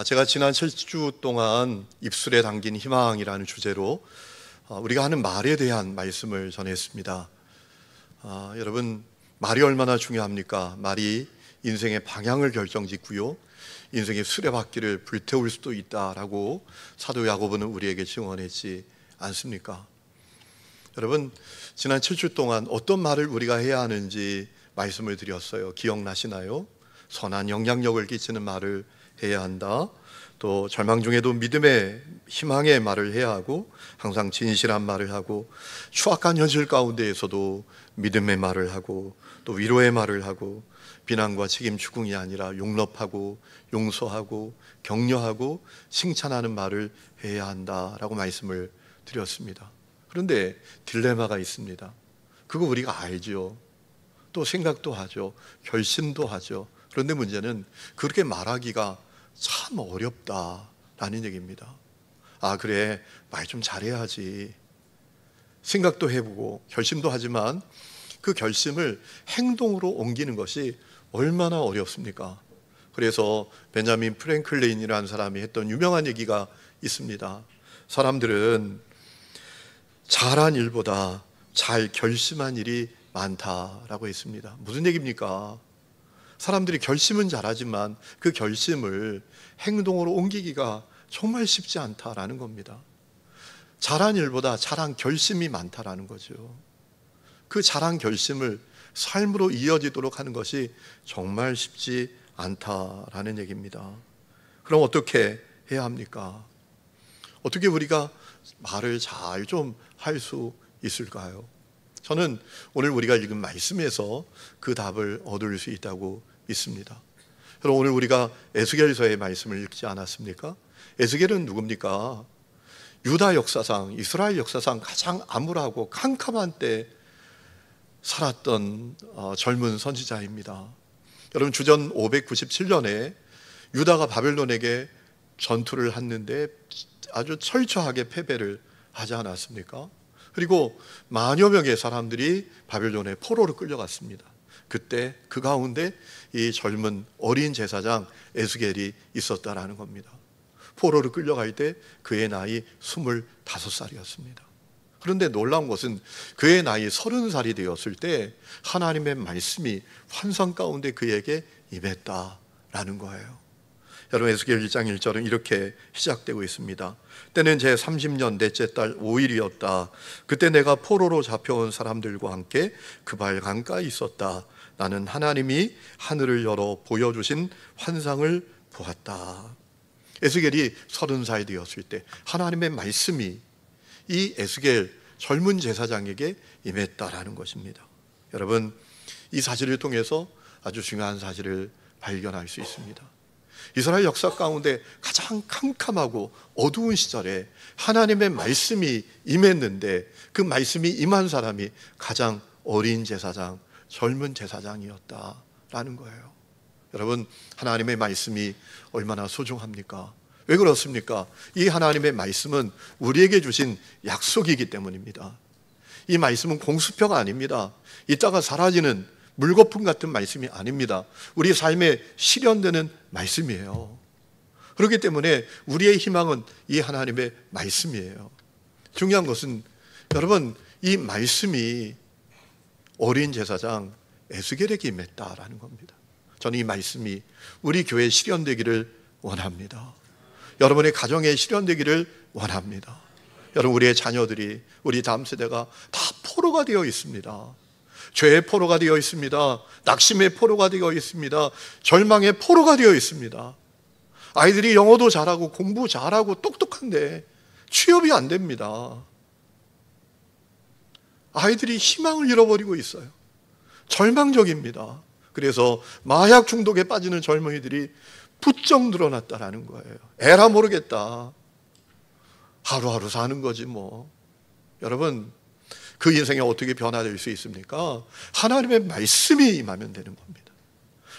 제가 지난 7주 동안 입술에 담긴 희망이라는 주제로 우리가 하는 말에 대한 말씀을 전했습니다. 여러분, 말이 얼마나 중요합니까? 말이 인생의 방향을 결정짓고요, 인생의 수레바퀴를 불태울 수도 있다라고 사도 야고보는 우리에게 증언했지 않습니까? 여러분, 지난 7주 동안 어떤 말을 우리가 해야 하는지 말씀을 드렸어요. 기억나시나요? 선한 영향력을 끼치는 말을 해야 한다. 또 절망 중에도 믿음의 희망의 말을 해야 하고, 항상 진실한 말을 하고, 추악한 현실 가운데에서도 믿음의 말을 하고, 또 위로의 말을 하고, 비난과 책임 추궁이 아니라 용납하고 용서하고 격려하고 칭찬하는 말을 해야 한다라고 말씀을 드렸습니다. 그런데 딜레마가 있습니다. 그거 우리가 알죠. 또 생각도 하죠. 결심도 하죠. 그런데 문제는 그렇게 말하기가 참 어렵다라는 얘기입니다. 그래, 말 좀 잘해야지. 생각도 해보고 결심도 하지만 그 결심을 행동으로 옮기는 것이 얼마나 어렵습니까? 그래서 벤자민 프랭클린이라는 사람이 했던 유명한 얘기가 있습니다. 사람들은 잘한 일보다 잘 결심한 일이 많다라고 했습니다. 무슨 얘기입니까? 사람들이 결심은 잘하지만 그 결심을 행동으로 옮기기가 정말 쉽지 않다라는 겁니다. 잘한 일보다 잘한 결심이 많다라는 거죠. 그 잘한 결심을 삶으로 이어지도록 하는 것이 정말 쉽지 않다라는 얘기입니다. 그럼 어떻게 해야 합니까? 어떻게 우리가 말을 잘 좀 할 수 있을까요? 저는 오늘 우리가 읽은 말씀에서 그 답을 얻을 수 있다고 믿습니다. 여러분, 오늘 우리가 에스겔서의 말씀을 읽지 않았습니까? 에스겔은 누굽니까? 유다 역사상, 이스라엘 역사상 가장 암울하고 캄캄한 때 살았던 젊은 선지자입니다. 여러분, 주전 597년에 유다가 바벨론에게 전투를 했는데 아주 철저하게 패배를 하지 않았습니까? 그리고 만여 명의 사람들이 바벨론의 포로로 끌려갔습니다. 그때 그 가운데 이 젊은 어린 제사장 에스겔이 있었다라는 겁니다. 포로로 끌려갈 때 그의 나이 25살이었습니다. 그런데 놀라운 것은 그의 나이 30살이 되었을 때 하나님의 말씀이 환상 가운데 그에게 임했다라는 거예요. 여러분, 에스겔 1장 1절은 이렇게 시작되고 있습니다. 때는 제 30년 넷째 달 5일이었다. 그때 내가 포로로 잡혀온 사람들과 함께 그발 강가에 있었다. 나는 하나님이 하늘을 열어 보여주신 환상을 보았다. 에스겔이 30살이 되었을 때 하나님의 말씀이 이 에스겔 젊은 제사장에게 임했다라는 것입니다. 여러분, 이 사실을 통해서 아주 중요한 사실을 발견할 수 있습니다. 이스라엘 역사 가운데 가장 캄캄하고 어두운 시절에 하나님의 말씀이 임했는데 그 말씀이 임한 사람이 가장 어린 제사장, 젊은 제사장이었다라는 거예요. 여러분, 하나님의 말씀이 얼마나 소중합니까? 왜 그렇습니까? 이 하나님의 말씀은 우리에게 주신 약속이기 때문입니다. 이 말씀은 공수표가 아닙니다. 이따가 사라지는 물거품 같은 말씀이 아닙니다. 우리 삶에 실현되는 말씀이에요. 그렇기 때문에 우리의 희망은 이 하나님의 말씀이에요. 중요한 것은 여러분, 이 말씀이 어린 제사장 에스겔에게 임했다라는 겁니다. 저는 이 말씀이 우리 교회에 실현되기를 원합니다. 여러분의 가정에 실현되기를 원합니다. 여러분, 우리의 자녀들이, 우리 다음 세대가 다 포로가 되어 있습니다. 죄의 포로가 되어 있습니다. 낙심의 포로가 되어 있습니다. 절망의 포로가 되어 있습니다. 아이들이 영어도 잘하고 공부 잘하고 똑똑한데 취업이 안 됩니다. 아이들이 희망을 잃어버리고 있어요. 절망적입니다. 그래서 마약 중독에 빠지는 젊은이들이 부쩍 늘어났다라는 거예요. 에라 모르겠다. 하루하루 사는 거지 뭐. 여러분, 그 인생에 어떻게 변화될 수 있습니까? 하나님의 말씀이 임하면 되는 겁니다.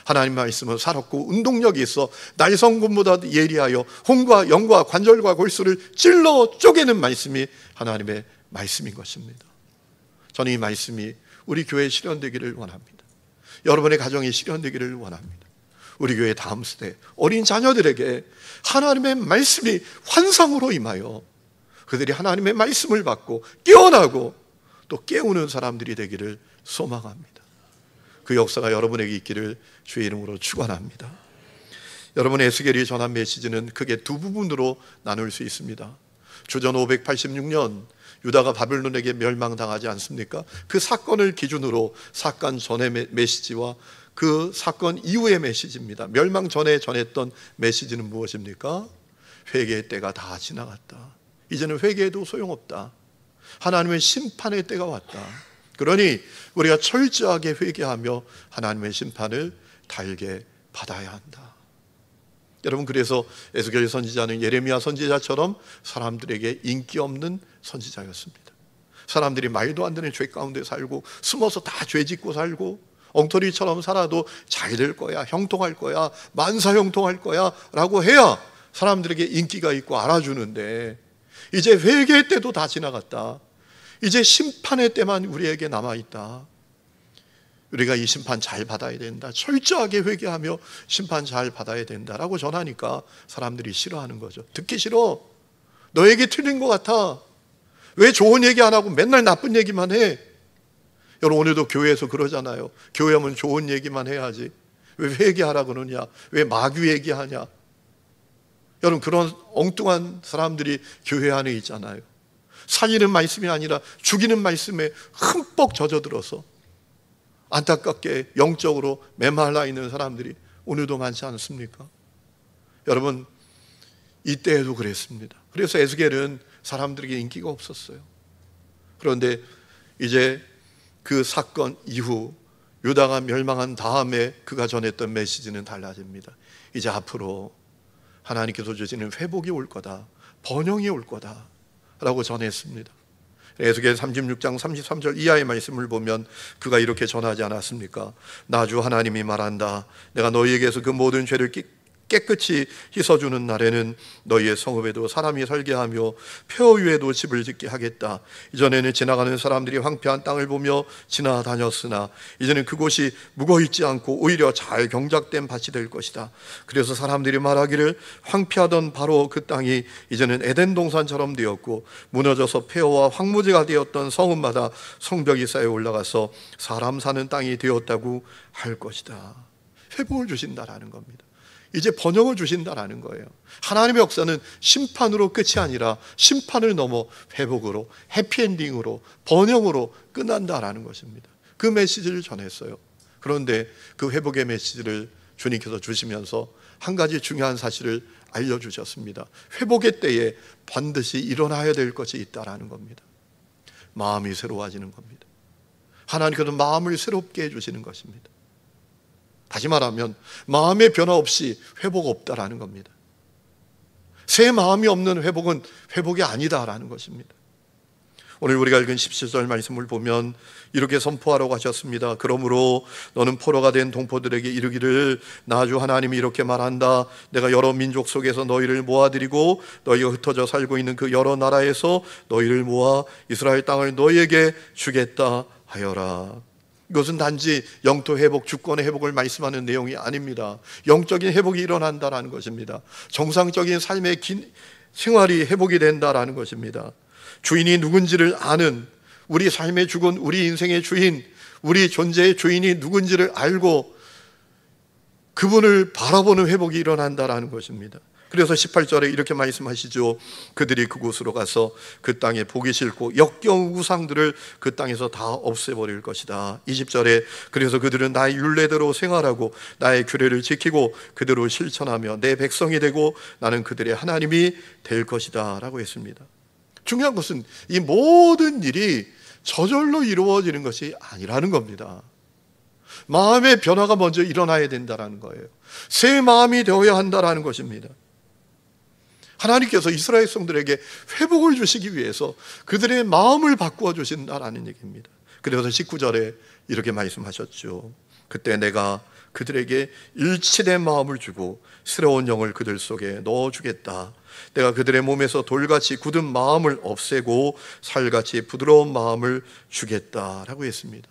하나님의 말씀은 살았고 운동력이 있어 날성군보다 예리하여 혼과 영과 관절과 골수를 찔러 쪼개는 말씀이 하나님의 말씀인 것입니다. 저는 이 말씀이 우리 교회에 실현되기를 원합니다. 여러분의 가정에 실현되기를 원합니다. 우리 교회 다음 세대 어린 자녀들에게 하나님의 말씀이 환상으로 임하여 그들이 하나님의 말씀을 받고 깨어나고 또 깨우는 사람들이 되기를 소망합니다. 그 역사가 여러분에게 있기를 주의 이름으로 축원합니다. 여러분, 에스겔이 전한 메시지는 크게 두 부분으로 나눌 수 있습니다. 주전 586년 유다가 바벨론에게 멸망당하지 않습니까? 그 사건을 기준으로 사건 전의 메시지와 그 사건 이후의 메시지입니다. 멸망 전에 전했던 메시지는 무엇입니까? 회개의 때가 다 지나갔다. 이제는 회개해도 소용없다. 하나님의 심판의 때가 왔다. 그러니 우리가 철저하게 회개하며 하나님의 심판을 달게 받아야 한다. 여러분, 그래서 에스겔 선지자는 예레미야 선지자처럼 사람들에게 인기 없는 선지자였습니다. 사람들이 말도 안 되는 죄 가운데 살고 숨어서 다 죄 짓고 살고 엉터리처럼 살아도 잘 될 거야, 형통할 거야, 만사형통할 거야 라고 해야 사람들에게 인기가 있고 알아주는데, 이제 회개의 때도 다 지나갔다. 이제 심판의 때만 우리에게 남아있다. 우리가 이 심판 잘 받아야 된다, 철저하게 회개하며 심판 잘 받아야 된다라고 전하니까 사람들이 싫어하는 거죠. 듣기 싫어. 너 얘기 틀린 것 같아. 왜 좋은 얘기 안 하고 맨날 나쁜 얘기만 해? 여러분, 오늘도 교회에서 그러잖아요. 교회 하면 좋은 얘기만 해야지. 왜 회개하라 그러냐? 왜 마귀 얘기하냐? 여러분, 그런 엉뚱한 사람들이 교회 안에 있잖아요. 살리는 말씀이 아니라 죽이는 말씀에 흠뻑 젖어들어서 안타깝게 영적으로 메말라 있는 사람들이 오늘도 많지 않습니까? 여러분, 이때에도 그랬습니다. 그래서 에스겔은 사람들에게 인기가 없었어요. 그런데 이제 그 사건 이후 유다가 멸망한 다음에 그가 전했던 메시지는 달라집니다. 이제 앞으로 하나님께서 주시는 회복이 올 거다, 번영이 올 거다 라고 전했습니다. 에스겔 36장 33절 이하의 말씀을 보면 그가 이렇게 전하지 않았습니까? 나 주 하나님이 말한다. 내가 너희에게서 그 모든 죄를 깨끗이 씻어주는 날에는 너희의 성읍에도 사람이 살게 하며 폐허 위에도 집을 짓게 하겠다. 이전에는 지나가는 사람들이 황폐한 땅을 보며 지나다녔으나 이제는 그곳이 묵어있지 않고 오히려 잘 경작된 밭이 될 것이다. 그래서 사람들이 말하기를 황폐하던 바로 그 땅이 이제는 에덴 동산처럼 되었고 무너져서 폐허와 황무지가 되었던 성읍마다 성벽이 쌓여 올라가서 사람 사는 땅이 되었다고 할 것이다. 회복을 주신다라는 겁니다. 이제 번영을 주신다라는 거예요. 하나님의 역사는 심판으로 끝이 아니라 심판을 넘어 회복으로, 해피엔딩으로, 번영으로 끝난다라는 것입니다. 그 메시지를 전했어요. 그런데 그 회복의 메시지를 주님께서 주시면서 한 가지 중요한 사실을 알려주셨습니다. 회복의 때에 반드시 일어나야 될 것이 있다라는 겁니다. 마음이 새로워지는 겁니다. 하나님께서 마음을 새롭게 해주시는 것입니다. 다시 말하면 마음의 변화 없이 회복 없다라는 겁니다. 새 마음이 없는 회복은 회복이 아니다라는 것입니다. 오늘 우리가 읽은 17절 말씀을 보면 이렇게 선포하라고 하셨습니다. 그러므로 너는 포로가 된 동포들에게 이르기를 나 주 하나님이 이렇게 말한다. 내가 여러 민족 속에서 너희를 모아들이고 너희가 흩어져 살고 있는 그 여러 나라에서 너희를 모아 이스라엘 땅을 너희에게 주겠다 하여라. 이것은 단지 영토 회복, 주권의 회복을 말씀하는 내용이 아닙니다. 영적인 회복이 일어난다라는 것입니다. 정상적인 삶의 생활이 회복이 된다라는 것입니다. 주인이 누군지를 아는, 우리 삶의 주권, 우리 인생의 주인, 우리 존재의 주인이 누군지를 알고 그분을 바라보는 회복이 일어난다라는 것입니다. 그래서 18절에 이렇게 말씀하시죠. 그들이 그곳으로 가서 그 땅에 보기 싫고 역겨운 우상들을 그 땅에서 다 없애버릴 것이다. 20절에 그래서 그들은 나의 율례대로 생활하고 나의 규례를 지키고 그대로 실천하며 내 백성이 되고 나는 그들의 하나님이 될 것이다 라고 했습니다. 중요한 것은 이 모든 일이 저절로 이루어지는 것이 아니라는 겁니다. 마음의 변화가 먼저 일어나야 된다는 거예요. 새 마음이 되어야 한다는 것입니다. 하나님께서 이스라엘 백성들에게 회복을 주시기 위해서 그들의 마음을 바꾸어 주신다라는 얘기입니다. 그래서 19절에 이렇게 말씀하셨죠. 그때 내가 그들에게 일치된 마음을 주고 새로운 영을 그들 속에 넣어주겠다. 내가 그들의 몸에서 돌같이 굳은 마음을 없애고 살같이 부드러운 마음을 주겠다라고 했습니다.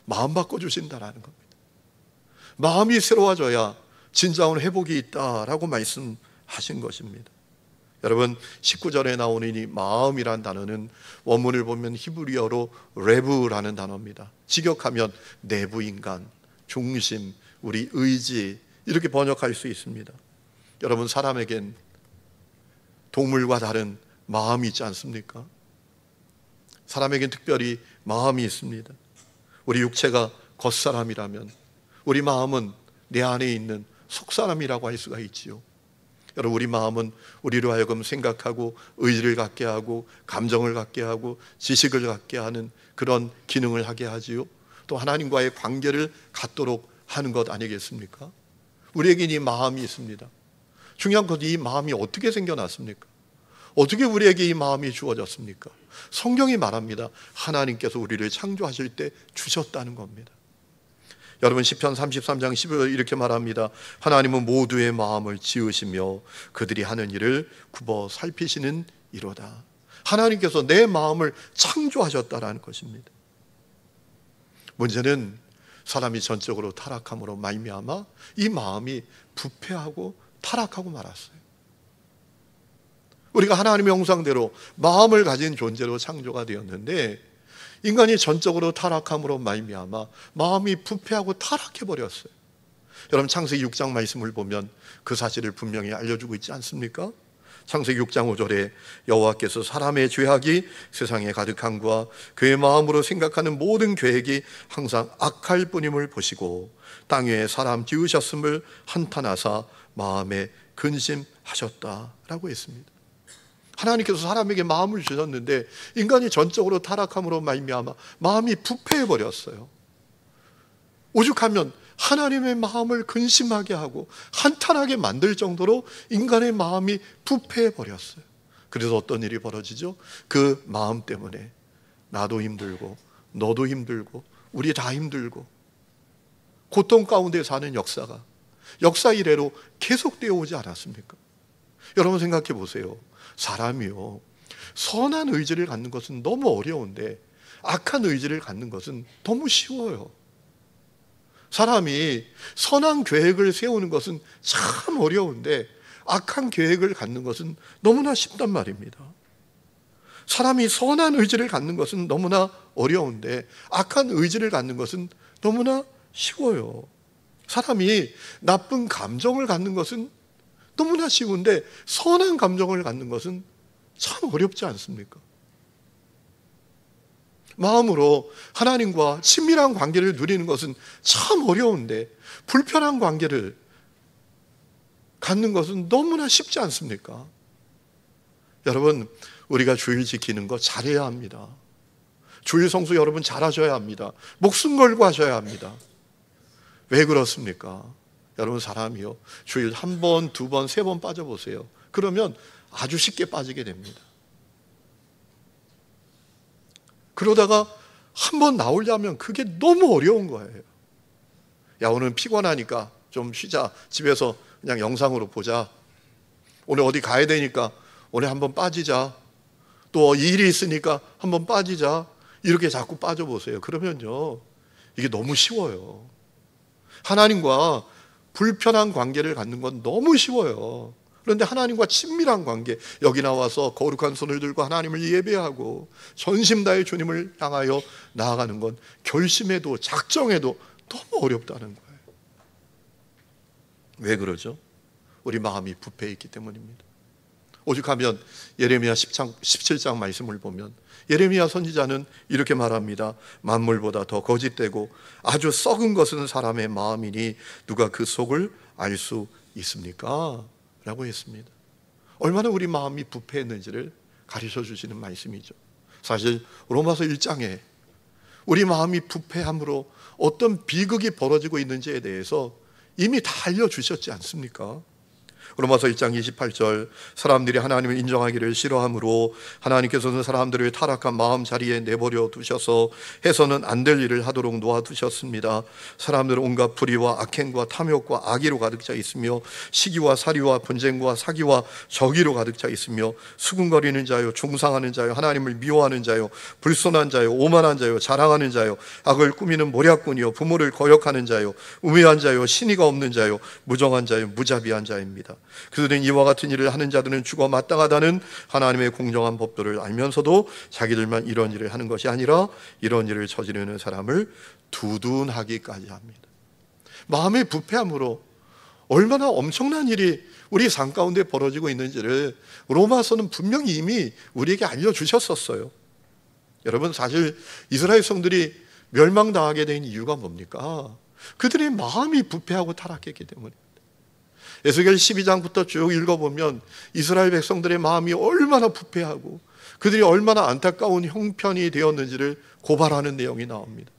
마음 바꿔주신다라는 겁니다. 마음이 새로워져야 진정한 회복이 있다라고 말씀하신 것입니다. 여러분 19절에 나오는 이 마음이란 단어는 원문을 보면 히브리어로 레브라는 단어입니다. 직역하면 내부 인간, 중심, 우리 의지 이렇게 번역할 수 있습니다. 여러분 사람에겐 동물과 다른 마음이 있지 않습니까? 사람에겐 특별히 마음이 있습니다. 우리 육체가 겉사람이라면 우리 마음은 내 안에 있는 속사람이라고 할 수가 있지요. 여러분 우리 마음은 우리로 하여금 생각하고 의지를 갖게 하고 감정을 갖게 하고 지식을 갖게 하는 그런 기능을 하게 하지요. 또 하나님과의 관계를 갖도록 하는 것 아니겠습니까? 우리에게 이 마음이 있습니다. 중요한 것은 이 마음이 어떻게 생겨났습니까? 어떻게 우리에게 이 마음이 주어졌습니까? 성경이 말합니다. 하나님께서 우리를 창조하실 때 주셨다는 겁니다. 여러분 시편 33장 15절 이렇게 말합니다. 하나님은 모두의 마음을 지으시며 그들이 하는 일을 굽어 살피시는 이로다. 하나님께서 내 마음을 창조하셨다라는 것입니다. 문제는 사람이 전적으로 타락함으로 말미암아 이 마음이 부패하고 타락하고 말았어요. 우리가 하나님의 형상대로 마음을 가진 존재로 창조가 되었는데 인간이 전적으로 타락함으로 말미암아 마음이 부패하고 타락해버렸어요. 여러분 창세기 6장 말씀을 보면 그 사실을 분명히 알려주고 있지 않습니까? 창세기 6장 5절에 여호와께서 사람의 죄악이 세상에 가득함과 그의 마음으로 생각하는 모든 계획이 항상 악할 뿐임을 보시고 땅 위에 사람 지으셨음을 한탄하사 마음에 근심하셨다라고 했습니다. 하나님께서 사람에게 마음을 주셨는데 인간이 전적으로 타락함으로 말미암아 마음이 부패해버렸어요. 오죽하면 하나님의 마음을 근심하게 하고 한탄하게 만들 정도로 인간의 마음이 부패해버렸어요. 그래서 어떤 일이 벌어지죠? 그 마음 때문에 나도 힘들고 너도 힘들고 우리 다 힘들고 고통 가운데 사는 역사 이래로 계속되어 오지 않았습니까? 여러분 생각해 보세요. 사람이요 선한 의지를 갖는 것은 너무 어려운데 악한 의지를 갖는 것은 너무 쉬워요. 사람이 선한 계획을 세우는 것은 참 어려운데 악한 계획을 갖는 것은 너무나 쉽단 말입니다. 사람이 선한 의지를 갖는 것은 너무나 어려운데 악한 의지를 갖는 것은 너무나 쉬워요. 사람이 나쁜 감정을 갖는 것은 너무나 쉬운데 선한 감정을 갖는 것은 참 어렵지 않습니까? 마음으로 하나님과 친밀한 관계를 누리는 것은 참 어려운데 불편한 관계를 갖는 것은 너무나 쉽지 않습니까? 여러분 우리가 주일 지키는 거 잘해야 합니다. 주일 성수 여러분 잘하셔야 합니다. 목숨 걸고 하셔야 합니다. 왜 그렇습니까? 여러분 사람이요 주일 한 번, 두 번, 세 번 빠져보세요. 그러면 아주 쉽게 빠지게 됩니다. 그러다가 한 번 나오려면 그게 너무 어려운 거예요. 야 오늘 피곤하니까 좀 쉬자. 집에서 그냥 영상으로 보자. 오늘 어디 가야 되니까 오늘 한번 빠지자. 또 일이 있으니까 한번 빠지자. 이렇게 자꾸 빠져보세요. 그러면요 이게 너무 쉬워요. 하나님과 불편한 관계를 갖는 건 너무 쉬워요. 그런데 하나님과 친밀한 관계, 여기 나와서 거룩한 손을 들고 하나님을 예배하고 전심 다해 주님을 향하여 나아가는 건 결심해도 작정해도 너무 어렵다는 거예요. 왜 그러죠? 우리 마음이 부패해 있기 때문입니다. 오죽하면 예레미야 17장 말씀을 보면 예레미야 선지자는 이렇게 말합니다. 만물보다 더 거짓되고 아주 썩은 것은 사람의 마음이니 누가 그 속을 알 수 있습니까? 라고 했습니다. 얼마나 우리 마음이 부패했는지를 가르쳐 주시는 말씀이죠. 사실 로마서 1장에 우리 마음이 부패함으로 어떤 비극이 벌어지고 있는지에 대해서 이미 다 알려주셨지 않습니까? 로마서 1장 28절, 사람들이 하나님을 인정하기를 싫어하므로 하나님께서는 사람들을 타락한 마음 자리에 내버려 두셔서 해서는 안 될 일을 하도록 놓아두셨습니다. 사람들은 온갖 불의와 악행과 탐욕과 악의로 가득 차 있으며 시기와 살이와 분쟁과 사기와 저기로 가득 차 있으며 수군거리는 자요, 중상하는 자요, 하나님을 미워하는 자요, 불손한 자요, 오만한 자요, 자랑하는 자요, 악을 꾸미는 모략꾼이요, 부모를 거역하는 자요, 우매한 자요, 신의가 없는 자요, 무정한 자요, 무자비한 자입니다. 그들은 이와 같은 일을 하는 자들은 죽어 마땅하다는 하나님의 공정한 법도를 알면서도 자기들만 이런 일을 하는 것이 아니라 이런 일을 저지르는 사람을 두둔하기까지 합니다. 마음의 부패함으로 얼마나 엄청난 일이 우리 삶 가운데 벌어지고 있는지를 로마서는 분명히 이미 우리에게 알려주셨었어요. 여러분, 사실 이스라엘 성들이 멸망당하게 된 이유가 뭡니까? 그들의 마음이 부패하고 타락했기 때문입니다. 에스겔 12장부터 쭉 읽어보면 이스라엘 백성들의 마음이 얼마나 부패하고 그들이 얼마나 안타까운 형편이 되었는지를 고발하는 내용이 나옵니다.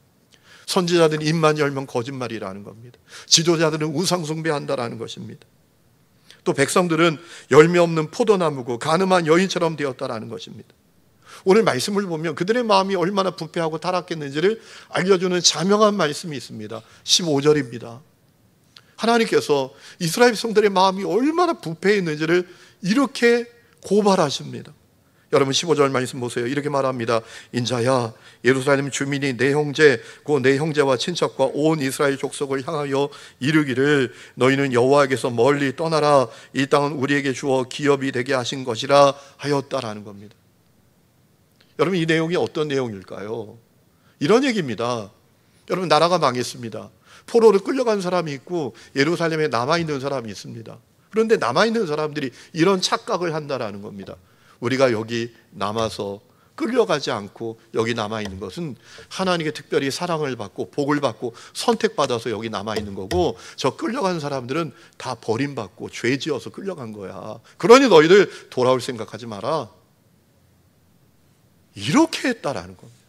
선지자들은 입만 열면 거짓말이라는 겁니다. 지도자들은 우상숭배한다라는 것입니다. 또 백성들은 열매 없는 포도나무고 가늠한 여인처럼 되었다라는 것입니다. 오늘 말씀을 보면 그들의 마음이 얼마나 부패하고 타락했는지를 알려주는 자명한 말씀이 있습니다. 15절입니다. 하나님께서 이스라엘 백성들의 마음이 얼마나 부패했는지를 이렇게 고발하십니다. 여러분 15절 말씀 보세요. 이렇게 말합니다. 인자야, 예루살렘 주민이 내 형제 곧 내 형제와 친척과 온 이스라엘 족속을 향하여 이르기를 너희는 여호와에게서 멀리 떠나라. 이 땅은 우리에게 주어 기업이 되게 하신 것이라 하였다라는 겁니다. 여러분, 이 내용이 어떤 내용일까요? 이런 얘기입니다. 여러분, 나라가 망했습니다. 포로로 끌려간 사람이 있고 예루살렘에 남아있는 사람이 있습니다. 그런데 남아있는 사람들이 이런 착각을 한다라는 겁니다. 우리가 여기 남아서 끌려가지 않고 여기 남아있는 것은 하나님께 특별히 사랑을 받고 복을 받고 선택받아서 여기 남아있는 거고, 저 끌려간 사람들은 다 버림받고 죄지어서 끌려간 거야. 그러니 너희들 돌아올 생각하지 마라. 이렇게 했다라는 겁니다.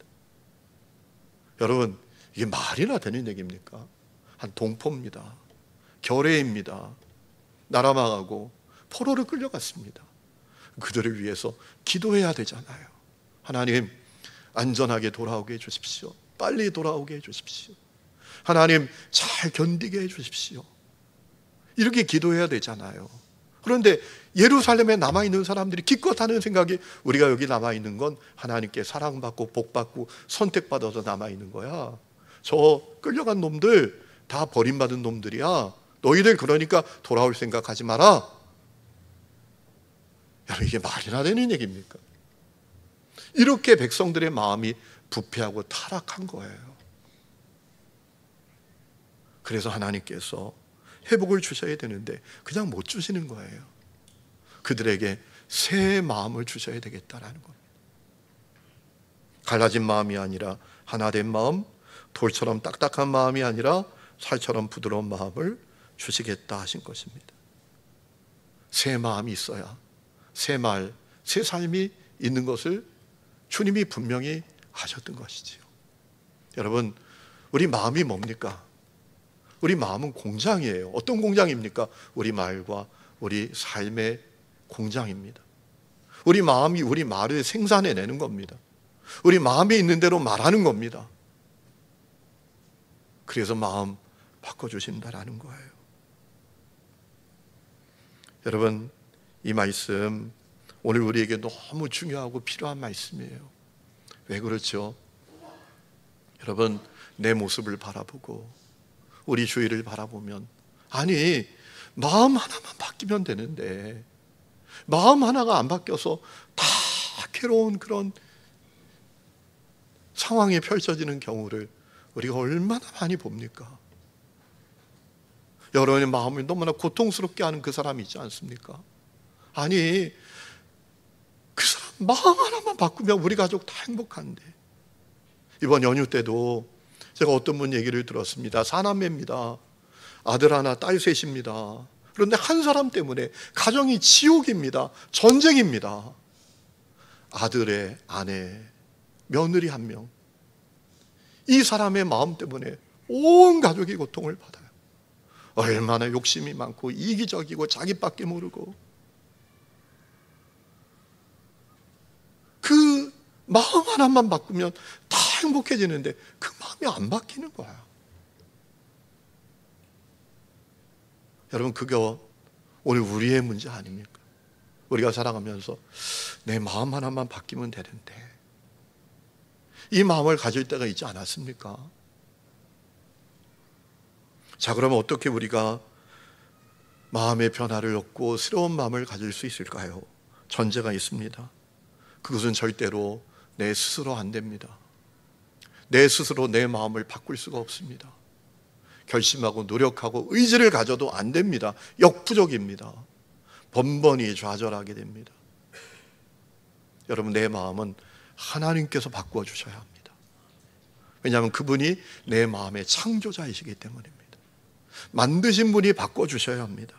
여러분, 이게 말이나 되는 얘기입니까? 한 동포입니다. 결례입니다. 나라 망하고 포로를 끌려갔습니다. 그들을 위해서 기도해야 되잖아요. 하나님, 안전하게 돌아오게 해주십시오. 빨리 돌아오게 해주십시오. 하나님, 잘 견디게 해주십시오. 이렇게 기도해야 되잖아요. 그런데 예루살렘에 남아있는 사람들이 기껏 하는 생각이 우리가 여기 남아있는 건 하나님께 사랑받고 복받고 선택받아서 남아있는 거야. 저 끌려간 놈들 다 버림받은 놈들이야. 너희들 그러니까 돌아올 생각하지 마라. 여러분, 이게 말이나 되는 얘기입니까? 이렇게 백성들의 마음이 부패하고 타락한 거예요. 그래서 하나님께서 회복을 주셔야 되는데 그냥 못 주시는 거예요. 그들에게 새 마음을 주셔야 되겠다라는 겁니다. 갈라진 마음이 아니라 하나 된 마음, 돌처럼 딱딱한 마음이 아니라 살처럼 부드러운 마음을 주시겠다 하신 것입니다. 새 마음이 있어야 새 말, 새 삶이 있는 것을 주님이 분명히 하셨던 것이지요. 여러분, 우리 마음이 뭡니까? 우리 마음은 공장이에요. 어떤 공장입니까? 우리 말과 우리 삶의 공장입니다. 우리 마음이 우리 말을 생산해내는 겁니다. 우리 마음에 있는 대로 말하는 겁니다. 그래서 마음 바꿔주신다라는 거예요. 여러분, 이 말씀 오늘 우리에게 너무 중요하고 필요한 말씀이에요. 왜 그렇죠? 여러분, 내 모습을 바라보고 우리 주위를 바라보면, 아니, 마음 하나만 바뀌면 되는데 마음 하나가 안 바뀌어서 다 괴로운 그런 상황이 펼쳐지는 경우를 우리가 얼마나 많이 봅니까? 여러분의 마음을 너무나 고통스럽게 하는 그 사람이 있지 않습니까? 아니, 그 사람 마음 하나만 바꾸면 우리 가족 다 행복한데. 이번 연휴 때도 제가 어떤 분 얘기를 들었습니다. 사남매입니다. 아들 하나, 딸 셋입니다. 그런데 한 사람 때문에 가정이 지옥입니다. 전쟁입니다. 아들의 아내, 며느리 한 명. 이 사람의 마음 때문에 온 가족이 고통을 받아요. 얼마나 욕심이 많고 이기적이고 자기밖에 모르고, 그 마음 하나만 바꾸면 다 행복해지는데 그 마음이 안 바뀌는 거야. 여러분, 그거 오늘 우리의 문제 아닙니까? 우리가 살아가면서 내 마음 하나만 바뀌면 되는데, 이 마음을 가질 때가 있지 않았습니까? 자, 그러면 어떻게 우리가 마음의 변화를 얻고 새로운 마음을 가질 수 있을까요? 전제가 있습니다. 그것은 절대로 내 스스로 안 됩니다. 내 스스로 내 마음을 바꿀 수가 없습니다. 결심하고 노력하고 의지를 가져도 안 됩니다. 역부족입니다. 번번이 좌절하게 됩니다. 여러분, 내 마음은 하나님께서 바꾸어 주셔야 합니다. 왜냐하면 그분이 내 마음의 창조자이시기 때문입니다. 만드신 분이 바꿔 주셔야 합니다.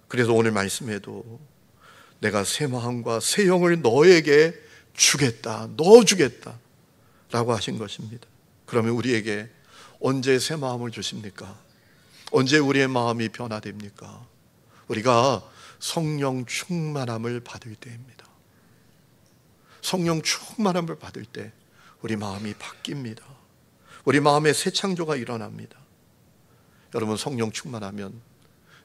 그래서 오늘 말씀에도 내가 새 마음과 새 영을 너에게 주겠다, 넣어주겠다 라고 하신 것입니다. 그러면 우리에게 언제 새 마음을 주십니까? 언제 우리의 마음이 변화됩니까? 우리가 성령 충만함을 받을 때입니다. 성령 충만함을 받을 때 우리 마음이 바뀝니다. 우리 마음에 새 창조가 일어납니다. 여러분, 성령 충만하면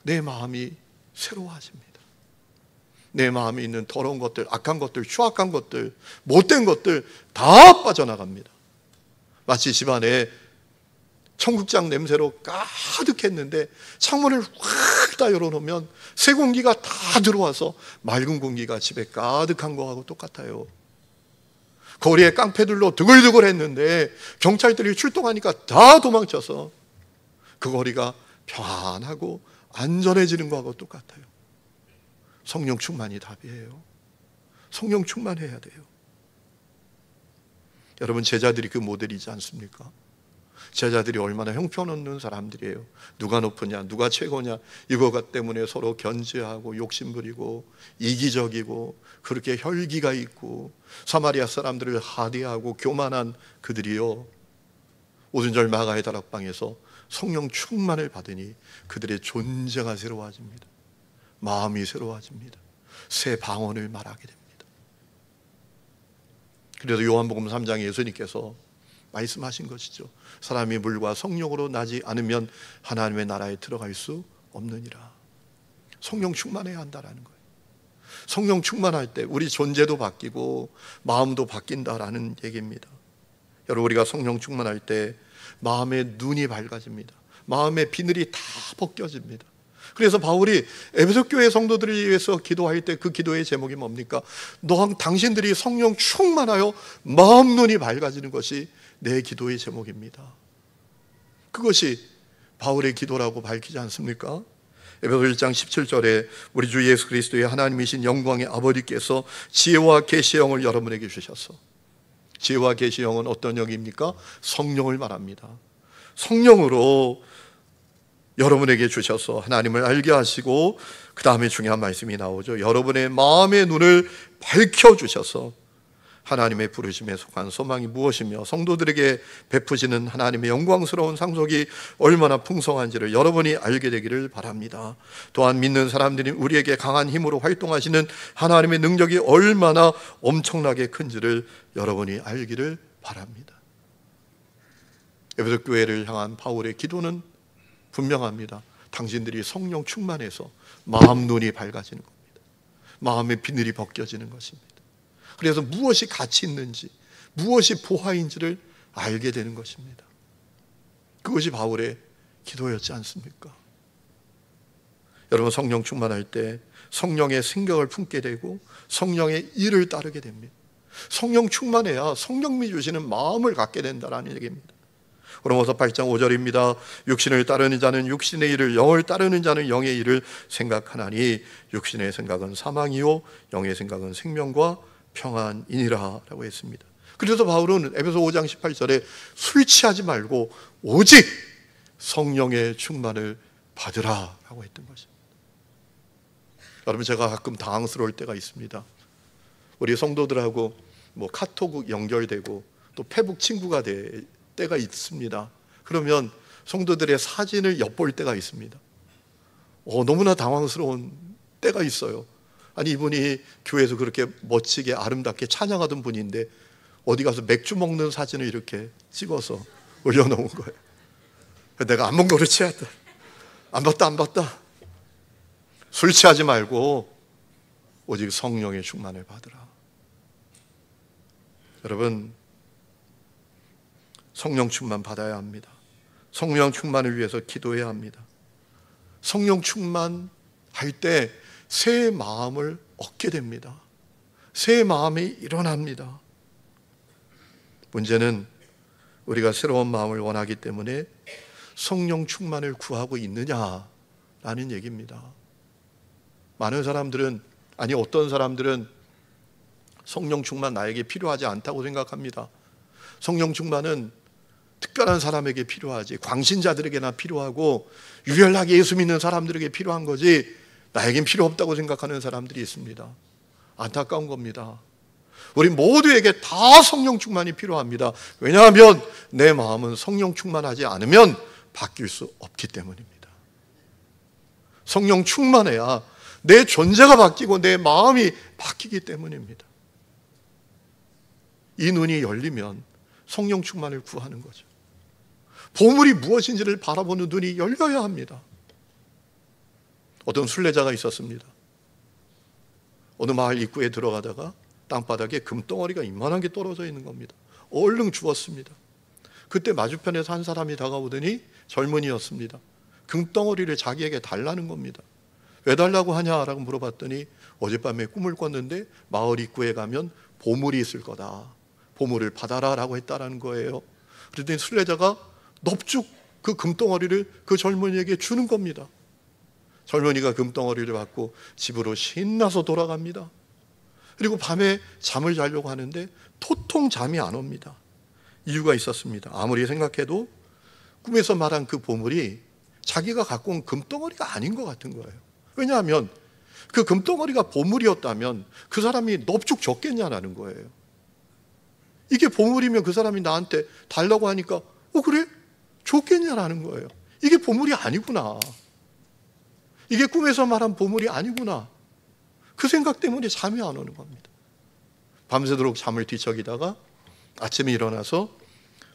내 마음이 새로워집니다. 내 마음에 있는 더러운 것들, 악한 것들, 추악한 것들, 못된 것들 다 빠져나갑니다. 마치 집안에 청국장 냄새로 가득했는데 창문을 확 다 열어놓으면 새 공기가 다 들어와서 맑은 공기가 집에 가득한 거하고 똑같아요. 거리에 깡패들로 드글드글 했는데 경찰들이 출동하니까 다 도망쳐서 그 거리가 평안하고 안전해지는 거하고 똑같아요. 성령 충만이 답이에요. 성령 충만해야 돼요. 여러분, 제자들이 그 모델이지 않습니까? 제자들이 얼마나 형편없는 사람들이에요. 누가 높으냐, 누가 최고냐, 이거 때문에 서로 견제하고 욕심부리고 이기적이고 그렇게 혈기가 있고 사마리아 사람들을 하대하고 교만한 그들이요, 오순절 마가의 다락방에서 성령 충만을 받으니 그들의 존재가 새로워집니다. 마음이 새로워집니다. 새 방언을 말하게 됩니다. 그래서 요한복음 3장에 예수님께서 말씀하신 것이죠. 사람이 물과 성령으로 나지 않으면 하나님의 나라에 들어갈 수 없느니라. 성령 충만해야 한다라는 거예요. 성령 충만할 때 우리 존재도 바뀌고 마음도 바뀐다라는 얘기입니다. 여러분, 우리가 성령 충만할 때 마음의 눈이 밝아집니다. 마음의 비늘이 다 벗겨집니다. 그래서 바울이 에베소 교회 성도들을 위해서 기도할 때 그 기도의 제목이 뭡니까? 당신들이 성령 충만하여 마음 눈이 밝아지는 것이 내 기도의 제목입니다. 그것이 바울의 기도라고 밝히지 않습니까? 에베소 1장 17절에 우리 주 예수 그리스도의 하나님이신 영광의 아버지께서 지혜와 계시의 영을 여러분에게 주셔서, 지혜와 계시의 영은 어떤 영입니까? 성령을 말합니다. 성령으로 여러분에게 주셔서 하나님을 알게 하시고, 그 다음에 중요한 말씀이 나오죠. 여러분의 마음의 눈을 밝혀주셔서 하나님의 부르심에 속한 소망이 무엇이며 성도들에게 베푸시는 하나님의 영광스러운 상속이 얼마나 풍성한지를 여러분이 알게 되기를 바랍니다. 또한 믿는 사람들이 우리에게 강한 힘으로 활동하시는 하나님의 능력이 얼마나 엄청나게 큰지를 여러분이 알기를 바랍니다. 에베소 교회를 향한 바울의 기도는 분명합니다. 당신들이 성령 충만해서 마음 눈이 밝아지는 겁니다. 마음의 비늘이 벗겨지는 것입니다. 그래서 무엇이 가치 있는지, 무엇이 보화인지를 알게 되는 것입니다. 그것이 바울의 기도였지 않습니까? 여러분, 성령 충만할 때 성령의 생각을 품게 되고 성령의 일을 따르게 됩니다. 성령 충만해야 성령님이 주시는 마음을 갖게 된다는 얘기입니다. 로마서 8장 5절입니다. 육신을 따르는 자는 육신의 일을, 영을 따르는 자는 영의 일을 생각하나니 육신의 생각은 사망이요 영의 생각은 생명과 평안이니라 라고 했습니다. 그래서 바울은 에베소 5장 18절에 술 취하지 말고 오직 성령의 충만을 받으라 라고 했던 것입니다. 여러분, 제가 가끔 당황스러울 때가 있습니다. 우리 성도들하고 카톡 연결되고 또 페북 친구가 될 때가 있습니다. 그러면 성도들의 사진을 엿볼 때가 있습니다. 너무나 당황스러운 때가 있어요. 아니, 이분이 교회에서 그렇게 멋지게 아름답게 찬양하던 분인데 어디 가서 맥주 먹는 사진을 이렇게 찍어서 올려놓은 거예요. 내가 안 본 거를 취했다. 안 봤다. 술 취하지 말고 오직 성령의 충만을 받으라. 여러분, 성령 충만 받아야 합니다. 성령 충만을 위해서 기도해야 합니다. 성령 충만할 때 새 마음을 얻게 됩니다. 새 마음이 일어납니다. 문제는 우리가 새로운 마음을 원하기 때문에 성령 충만을 구하고 있느냐라는 얘기입니다. 많은 사람들은, 아니 어떤 사람들은 성령 충만 나에게 필요하지 않다고 생각합니다. 성령 충만은 특별한 사람에게 필요하지, 광신자들에게나 필요하고 유별나게 예수 믿는 사람들에게 필요한 거지 나에겐 필요 없다고 생각하는 사람들이 있습니다. 안타까운 겁니다. 우리 모두에게 다 성령 충만이 필요합니다. 왜냐하면 내 마음은 성령 충만하지 않으면 바뀔 수 없기 때문입니다. 성령 충만해야 내 존재가 바뀌고 내 마음이 바뀌기 때문입니다. 이 눈이 열리면 성령 충만을 구하는 거죠. 보물이 무엇인지를 바라보는 눈이 열려야 합니다. 어떤 순례자가 있었습니다. 어느 마을 입구에 들어가다가 땅바닥에 금덩어리가 이만한 게 떨어져 있는 겁니다. 얼른 주웠습니다. 그때 마주편에서 한 사람이 다가오더니 젊은이였습니다. 금덩어리를 자기에게 달라는 겁니다. 왜 달라고 하냐라고 물어봤더니 어젯밤에 꿈을 꿨는데 마을 입구에 가면 보물이 있을 거다. 보물을 받아라 라고 했다라는 거예요. 그랬더니 순례자가 넙죽 그 금덩어리를 그 젊은이에게 주는 겁니다. 젊은이가 금덩어리를 받고 집으로 신나서 돌아갑니다. 그리고 밤에 잠을 자려고 하는데 도통 잠이 안 옵니다. 이유가 있었습니다. 아무리 생각해도 꿈에서 말한 그 보물이 자기가 갖고 온 금덩어리가 아닌 것 같은 거예요. 왜냐하면 그 금덩어리가 보물이었다면 그 사람이 넙죽 줬겠냐라는 거예요. 이게 보물이면 그 사람이 나한테 달라고 하니까 그래? 줬겠냐라는 거예요. 이게 보물이 아니구나. 이게 꿈에서 말한 보물이 아니구나. 그 생각 때문에 잠이 안 오는 겁니다. 밤새도록 잠을 뒤척이다가 아침에 일어나서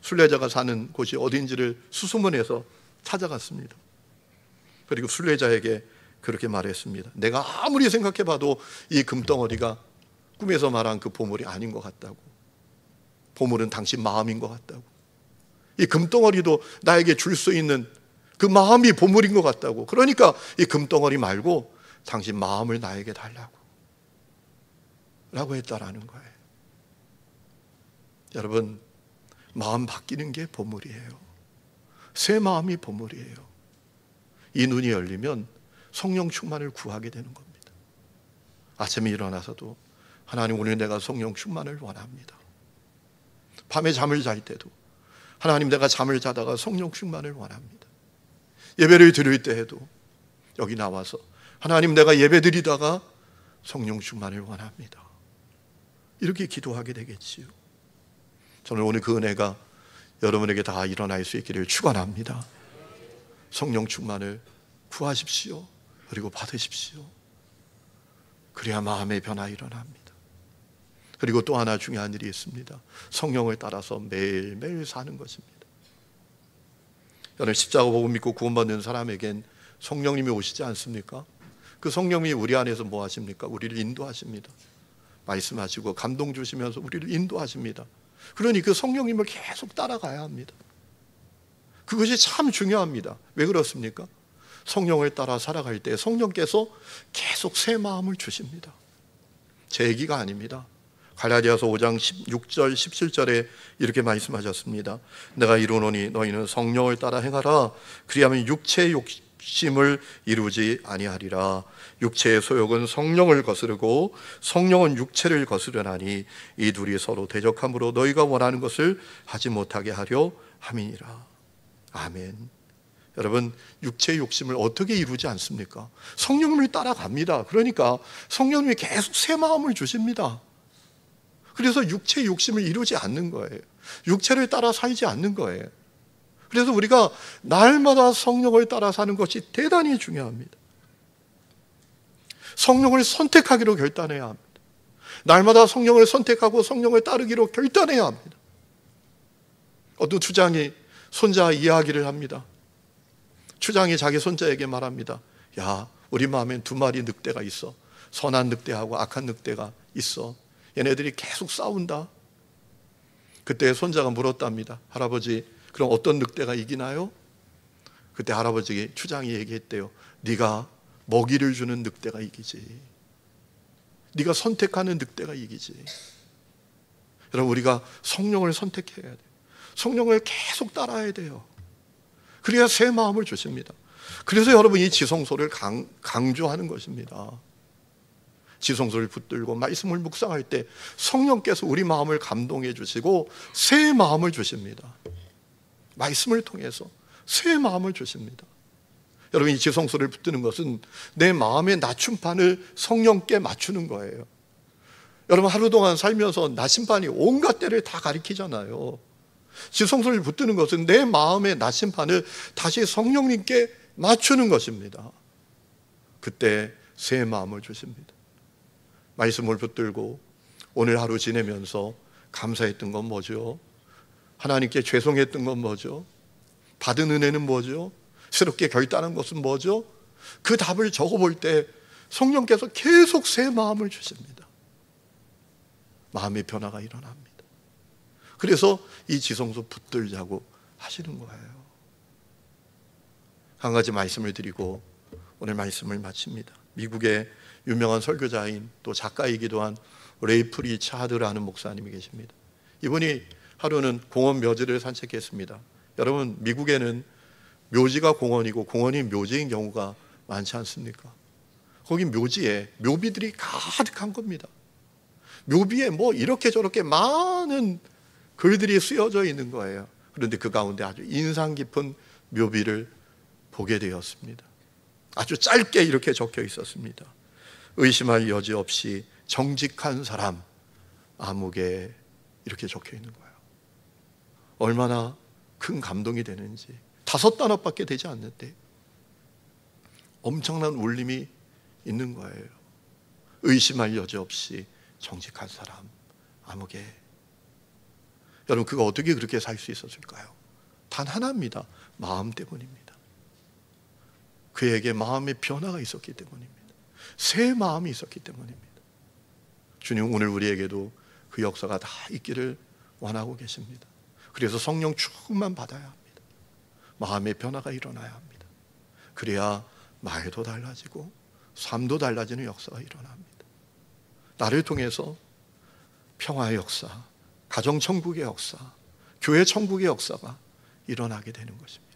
순례자가 사는 곳이 어딘지를 수소문해서 찾아갔습니다. 그리고 순례자에게 그렇게 말했습니다. 내가 아무리 생각해봐도 이 금덩어리가 꿈에서 말한 그 보물이 아닌 것 같다고. 보물은 당신 마음인 것 같다고. 이 금덩어리도 나에게 줄 수 있는 그 마음이 보물인 것 같다고. 그러니까 이 금덩어리 말고 당신 마음을 나에게 달라고 라고 했다라는 거예요. 여러분, 마음 바뀌는 게 보물이에요. 새 마음이 보물이에요. 이 눈이 열리면 성령 충만을 구하게 되는 겁니다. 아침에 일어나서도 하나님, 오늘 내가 성령 충만을 원합니다. 밤에 잠을 잘 때도 하나님, 내가 잠을 자다가 성령 충만을 원합니다. 예배를 드릴 때에도 여기 나와서 하나님, 내가 예배 드리다가 성령 충만을 원합니다. 이렇게 기도하게 되겠지요. 저는 오늘 그 은혜가 여러분에게 다 일어날 수 있기를 축원합니다. 성령 충만을 구하십시오. 그리고 받으십시오. 그래야 마음의 변화 일어납니다. 그리고 또 하나 중요한 일이 있습니다. 성령을 따라서 매일매일 사는 것입니다. 여러분, 십자가 복음 믿고 구원받는 사람에겐 성령님이 오시지 않습니까? 그 성령이 우리 안에서 뭐 하십니까? 우리를 인도하십니다. 말씀하시고 감동 주시면서 우리를 인도하십니다. 그러니 그 성령님을 계속 따라가야 합니다. 그것이 참 중요합니다. 왜 그렇습니까? 성령을 따라 살아갈 때 성령께서 계속 새 마음을 주십니다. 제 얘기가 아닙니다. 갈라디아서 5장 16절 17절에 이렇게 말씀하셨습니다. 내가 이루노니 너희는 성령을 따라 행하라. 그리하면 육체의 욕심을 이루지 아니하리라. 육체의 소욕은 성령을 거스르고 성령은 육체를 거스르나니 이 둘이 서로 대적함으로 너희가 원하는 것을 하지 못하게 하려 함이니라. 아멘. 여러분, 육체의 욕심을 어떻게 이루지 않습니까? 성령님을 따라갑니다. 그러니까 성령님이 계속 새 마음을 주십니다. 그래서 육체의 욕심을 이루지 않는 거예요. 육체를 따라 살지 않는 거예요. 그래서 우리가 날마다 성령을 따라 사는 것이 대단히 중요합니다. 성령을 선택하기로 결단해야 합니다. 날마다 성령을 선택하고 성령을 따르기로 결단해야 합니다. 어떤 추장이 손자 이야기를 합니다. 추장이 자기 손자에게 말합니다. 야, 우리 마음엔 두 마리 늑대가 있어. 선한 늑대하고 악한 늑대가 있어. 얘네들이 계속 싸운다. 그때 손자가 물었답니다. 할아버지, 그럼 어떤 늑대가 이기나요? 그때 할아버지 추장이 얘기했대요. 네가 먹이를 주는 늑대가 이기지. 네가 선택하는 늑대가 이기지. 여러분, 우리가 성령을 선택해야 돼요. 성령을 계속 따라야 돼요. 그래야 새 마음을 주십니다. 그래서 여러분, 이 지성소를 강조하는 것입니다. 지성소를 붙들고 말씀을 묵상할 때 성령께서 우리 마음을 감동해 주시고 새 마음을 주십니다. 말씀을 통해서 새 마음을 주십니다. 여러분, 이 지성소를 붙드는 것은 내 마음의 낮춤판을 성령께 맞추는 거예요. 여러분, 하루 동안 살면서 나심판이 온갖 때를 다 가리키잖아요. 지성소를 붙드는 것은 내 마음의 나심판을 다시 성령님께 맞추는 것입니다. 그때 새 마음을 주십니다. 말씀을 붙들고 오늘 하루 지내면서 감사했던 건 뭐죠? 하나님께 죄송했던 건 뭐죠? 받은 은혜는 뭐죠? 새롭게 결단한 것은 뭐죠? 그 답을 적어볼 때 성령께서 계속 새 마음을 주십니다. 마음의 변화가 일어납니다. 그래서 이 지성소 붙들자고 하시는 거예요. 한 가지 말씀을 드리고 오늘 말씀을 마칩니다. 미국의 유명한 설교자인 또 작가이기도 한 레이프리 차드라는 목사님이 계십니다. 이분이 하루는 공원 묘지를 산책했습니다. 여러분, 미국에는 묘지가 공원이고 공원이 묘지인 경우가 많지 않습니까? 거기 묘지에 묘비들이 가득한 겁니다. 묘비에 뭐 이렇게 저렇게 많은 글들이 쓰여져 있는 거예요. 그런데 그 가운데 아주 인상 깊은 묘비를 보게 되었습니다. 아주 짧게 이렇게 적혀 있었습니다. 의심할 여지 없이 정직한 사람 아무개, 이렇게 적혀 있는 거예요. 얼마나 큰 감동이 되는지. 5단어밖에 되지 않는데 엄청난 울림이 있는 거예요. 의심할 여지 없이 정직한 사람 아무개. 여러분, 그가 어떻게 그렇게 살 수 있었을까요? 단 하나입니다. 마음 때문입니다. 그에게 마음의 변화가 있었기 때문입니다. 새 마음이 있었기 때문입니다. 주님, 오늘 우리에게도 그 역사가 다 있기를 원하고 계십니다. 그래서 성령 충만 받아야 합니다. 마음의 변화가 일어나야 합니다. 그래야 말도 달라지고 삶도 달라지는 역사가 일어납니다. 나를 통해서 평화의 역사, 가정천국의 역사, 교회 천국의 역사가 일어나게 되는 것입니다.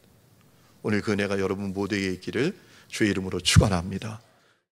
오늘 그 은혜가 여러분 모두에게 있기를 주의 이름으로 축원합니다.